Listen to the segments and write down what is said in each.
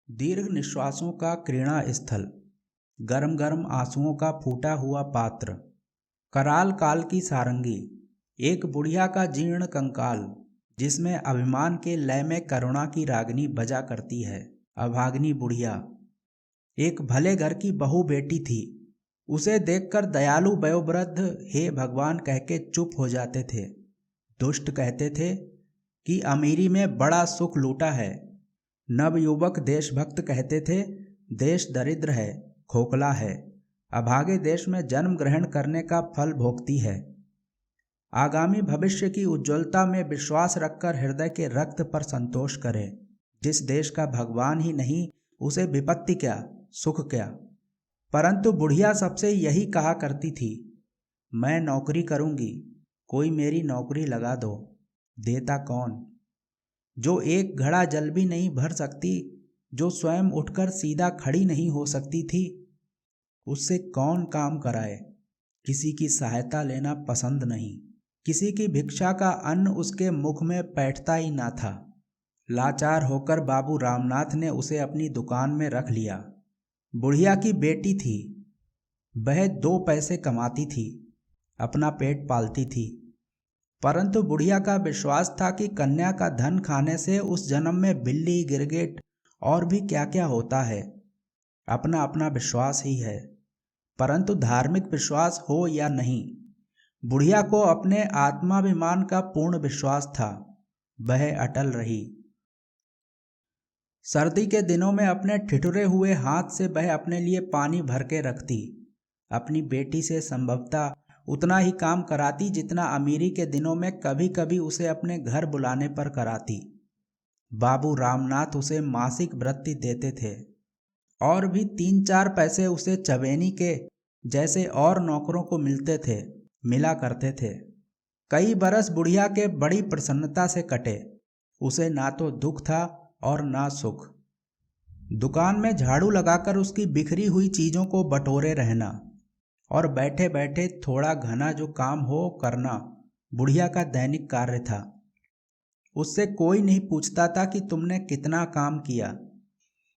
दीर्घ निश्वासों का क्रीड़ा स्थल, गरम गरम आंसुओं का फूटा हुआ पात्र, कराल काल की सारंगी, एक बुढ़िया का जीर्ण कंकाल जिसमें अभिमान के लय में करुणा की रागनी बजा करती है। अभाग्नि बुढ़िया एक भले घर की बहू बेटी थी। उसे देखकर दयालु वयोवृद्ध हे भगवान कह के चुप हो जाते थे। दुष्ट कहते थे कि अमीरी में बड़ा सुख लूटा है। नवयुवक देशभक्त कहते थे देश दरिद्र है, खोखला है, अभागे देश में जन्म ग्रहण करने का फल भोगती है। आगामी भविष्य की उज्ज्वलता में विश्वास रखकर हृदय के रक्त पर संतोष करें। जिस देश का भगवान ही नहीं, उसे विपत्ति क्या, सुख क्या। परंतु बुढ़िया सबसे यही कहा करती थी, मैं नौकरी करूंगी, कोई मेरी नौकरी लगा दो। देता कौन? जो एक घड़ा जल भी नहीं भर सकती, जो स्वयं उठकर सीधा खड़ी नहीं हो सकती थी, उससे कौन काम कराए। किसी की सहायता लेना पसंद नहीं, किसी की भिक्षा का अन्न उसके मुख में बैठता ही ना था। लाचार होकर बाबू रामनाथ ने उसे अपनी दुकान में रख लिया। बुढ़िया की बेटी थी, वह 2 पैसे कमाती थी, अपना पेट पालती थी। परंतु बुढ़िया का विश्वास था कि कन्या का धन खाने से उस जन्म में बिल्ली, गिरगिट और भी क्या क्या होता है। अपना अपना विश्वास ही है। परंतु धार्मिक विश्वास हो या नहीं, बुढ़िया को अपने आत्माभिमान का पूर्ण विश्वास था। वह अटल रही। सर्दी के दिनों में अपने ठिठुरे हुए हाथ से वह अपने लिए पानी भर के रखती। अपनी बेटी से संभवतः उतना ही काम कराती जितना अमीरी के दिनों में कभी कभी उसे अपने घर बुलाने पर कराती। बाबू रामनाथ उसे मासिक वृत्ति देते थे और भी 3-4 पैसे उसे चवेनी के जैसे और नौकरों को मिला करते थे। कई बरस बुढ़िया के बड़ी प्रसन्नता से कटे। उसे ना तो दुख था और ना सुख। दुकान में झाड़ू लगाकर उसकी बिखरी हुई चीजों को बटोरे रहना और बैठे बैठे थोड़ा घना जो काम हो करना बुढ़िया का दैनिक कार्य था। उससे कोई नहीं पूछता था कि तुमने कितना काम किया।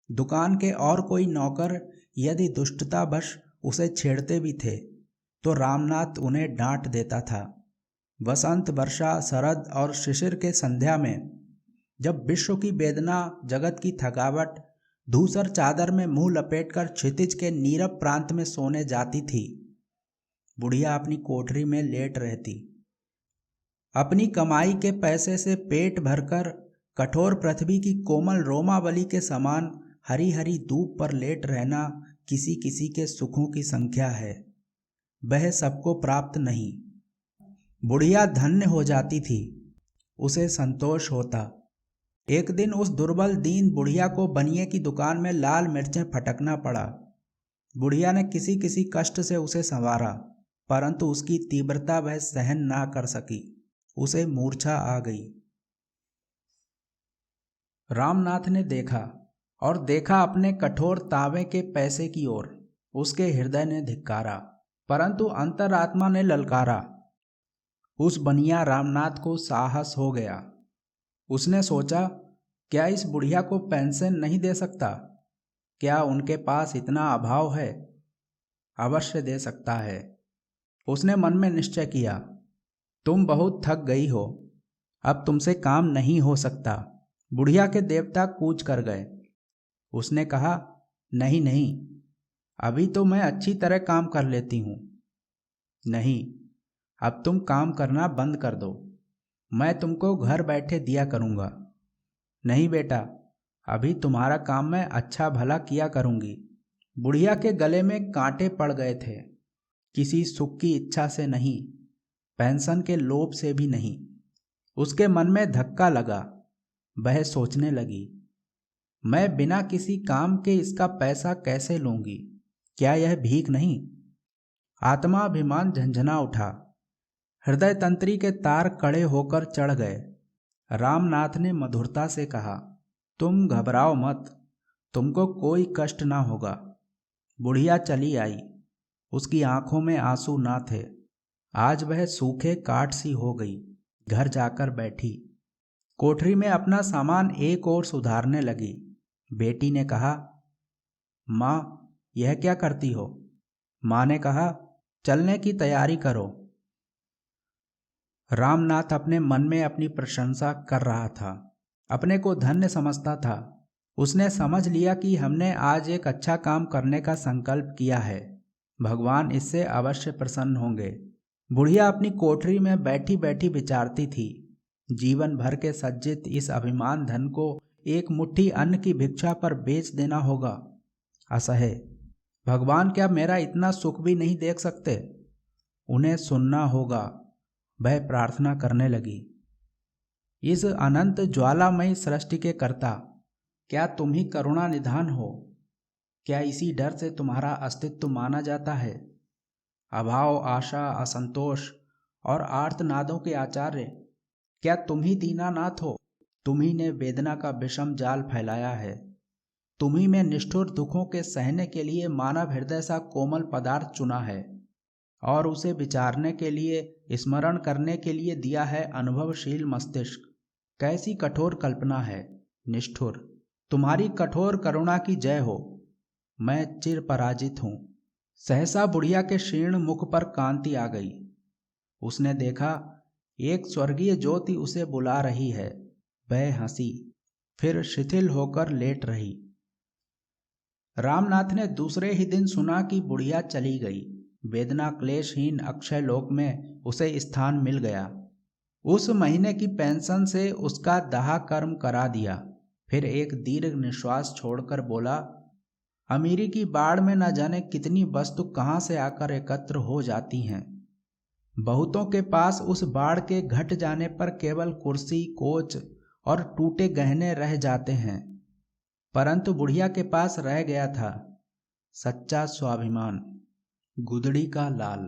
दुकान के और कोई नौकर यदि दुष्टतावश उसे छेड़ते भी थे तो रामनाथ उन्हें डांट देता था। वसंत, वर्षा, शरद और शिशिर के संध्या में जब विश्व की वेदना, जगत की थकावट धूसर चादर में मुंह लपेटकर क्षितिज के नीरव प्रांत में सोने जाती थी, बुढ़िया अपनी कोठरी में लेट रहती। अपनी कमाई के पैसे से पेट भरकर कठोर पृथ्वी की कोमल रोमावली के समान हरी हरी धूप पर लेट रहना किसी किसी के सुखों की संख्या है। वह सबको प्राप्त नहीं। बुढ़िया धन्य हो जाती थी, उसे संतोष होता। एक दिन उस दुर्बल दीन बुढ़िया को बनिए की दुकान में लाल मिर्चें फटकना पड़ा। बुढ़िया ने किसी किसी कष्ट से उसे संवारा, परंतु उसकी तीव्रता वह सहन ना कर सकी। उसे मूर्छा आ गई। रामनाथ ने देखा और देखा अपने कठोर तांबे के पैसे की ओर। उसके हृदय ने धिक्कारा, परंतु अंतरात्मा ने ललकारा। उस बनिया रामनाथ को साहस हो गया। उसने सोचा, क्या इस बुढ़िया को पेंशन नहीं दे सकता? क्या उनके पास इतना अभाव है? अवश्य दे सकता है। उसने मन में निश्चय किया। तुम बहुत थक गई हो, अब तुमसे काम नहीं हो सकता। बुढ़िया के देवता कूच कर गए। उसने कहा, नहीं नहीं, अभी तो मैं अच्छी तरह काम कर लेती हूँ। नहीं, अब तुम काम करना बंद कर दो, मैं तुमको घर बैठे दिया करूँगा। नहीं बेटा, अभी तुम्हारा काम मैं अच्छा भला किया करूँगी। बुढ़िया के गले में कांटे पड़ गए थे। किसी सुख की इच्छा से नहीं, पेंशन के लोभ से भी नहीं। उसके मन में धक्का लगा। वह सोचने लगी, मैं बिना किसी काम के इसका पैसा कैसे लूंगी? क्या यह भीख नहीं? आत्माभिमान झंझना उठा। हृदय तंत्री के तार कड़े होकर चढ़ गए। रामनाथ ने मधुरता से कहा, तुम घबराओ मत, तुमको कोई कष्ट ना होगा। बुढ़िया चली आई। उसकी आंखों में आंसू ना थे। आज वह सूखे काठ सी हो गई। घर जाकर बैठी, कोठरी में अपना सामान एक और सुधारने लगी। बेटी ने कहा, माँ यह क्या करती हो? माँ ने कहा, चलने की तैयारी करो। रामनाथ अपने मन में अपनी प्रशंसा कर रहा था, अपने को धन्य समझता था। उसने समझ लिया कि हमने आज एक अच्छा काम करने का संकल्प किया है, भगवान इससे अवश्य प्रसन्न होंगे। बुढ़िया अपनी कोठरी में बैठी बैठी विचारती थी, जीवन भर के सज्जित इस अभिमान धन को एक मुट्ठी अन्न की भिक्षा पर बेच देना होगा। असह्य, भगवान क्या मेरा इतना सुख भी नहीं देख सकते? उन्हें सुनना होगा। वह प्रार्थना करने लगी, इस अनंत ज्वालामयी सृष्टि के कर्ता, क्या तुम ही करुणा निधान हो? क्या इसी डर से तुम्हारा अस्तित्व माना जाता है? अभाव, आशा, असंतोष और आर्तनादों के आचार्य, क्या तुम ही दीनानाथ हो? तुम ही ने वेदना का विषम जाल फैलाया है। तुम ही में निष्ठुर दुखों के सहने के लिए मानव हृदय सा कोमल पदार्थ चुना है और उसे विचारने के लिए, स्मरण करने के लिए दिया है अनुभवशील मस्तिष्क। कैसी कठोर कल्पना है, निष्ठुर। तुम्हारी कठोर करुणा की जय हो। मैं चिर पराजित हूँ। सहसा बुढ़िया के शीर्ण मुख पर कांति आ गई। उसने देखा एक स्वर्गीय ज्योति उसे बुला रही है। वह हंसी, फिर शिथिल होकर लेट रही। रामनाथ ने दूसरे ही दिन सुना कि बुढ़िया चली गई। वेदना क्लेशहीन अक्षय लोक में उसे स्थान मिल गया। उस महीने की पेंशन से उसका दाह कर्म करा दिया। फिर एक दीर्घ निश्वास छोड़कर बोला, अमीरी की बाढ़ में न जाने कितनी वस्तु कहाँ से आकर एकत्र हो जाती हैं। बहुतों के पास उस बाढ़ के घट जाने पर केवल कुर्सी, कोच और टूटे गहने रह जाते हैं, परंतु बुढ़िया के पास रह गया था सच्चा स्वाभिमान, गुदड़ी का लाल।